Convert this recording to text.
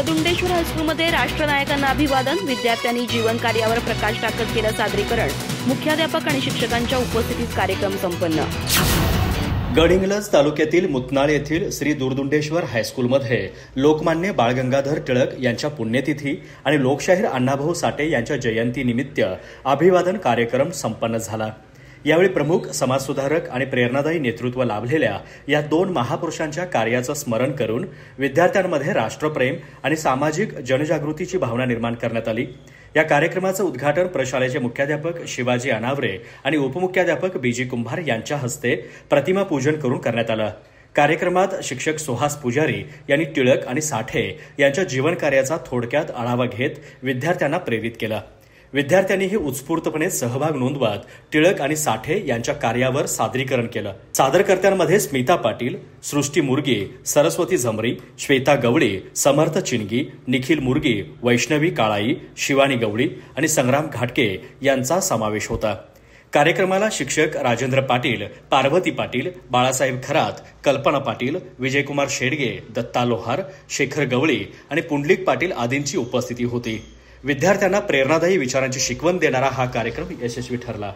दूरदुंडेश्वर हायस्कूलमध्ये राष्ट्रनायकांना अभिवादन, विद्यार्थ्यांनी जीवन कार्यावर प्रकाश टाकत केलं सादरीकरण, मुख्याध्यापक आणि शिक्षकांच्या उपस्थितीत कार्यक्रम संपन्न. गडहिंग्लज तालुक्यातील मुतनाळ येथील श्री दूरदुंडेश्वर हायस्कूलमध्ये लोकमान्य बाळ गंगाधर टिळक यांच्या पुण्यतिथी आणि लोकशाहीर अण्णाभाऊ साठे यांच्या जयंतीनिमित्त अभिवादन कार्यक्रम संपन्न झाला. यावेळी प्रमुख समाजसुधारक आणि प्रेरणादायी नेतृत्व लाभलेल्या या दोन महापुरुषांच्या कार्याचं स्मरण करून विद्यार्थ्यांमध्ये राष्ट्रप्रेम आणि सामाजिक जनजागृतीची भावना निर्माण करण्यात आली. या कार्यक्रमाचं उद्घाटन प्रशालेचे मुख्याध्यापक शिवाजी अनावरे आणि उपमुख्याध्यापक बीजी कुंभार यांच्या हस्ते प्रतिमा पूजन करून करण्यात आलं. कार्यक्रमात शिक्षक सुहास पुजारी यांनी टिळक आणि साठे यांच्या जीवनकार्याचा थोडक्यात आढावा घेत विद्यार्थ्यांना प्रेरित केलं. विद्यार्थ्यांनीही उत्स्फूर्तपणे सहभाग नोंदवत टिळक आणि साठे यांच्या कार्यावर सादरीकरण केलं. सादरकर्त्यांमध्ये स्मिता पाटील, सृष्टी मुर्गे, सरस्वती झमरी, श्वेता गवळी, समर्थ चिणगी, निखिल मुर्गे, वैष्णवी काळाई, शिवानी गवळी आणि संग्राम घाटके यांचा समावेश होता. कार्यक्रमाला शिक्षक राजेंद्र पाटील, पार्वती पाटील, बाळासाहेब खरात, कल्पना पाटील, विजयकुमार शेडगे, दत्ता लोहार, शेखर गवळी आणि पुंडलिक पाटील आदींची उपस्थिती होती. विद्यार्थ्यांना प्रेरणादायी विचारांची शिकवण देणारा हा कार्यक्रम यशस्वी ठरला.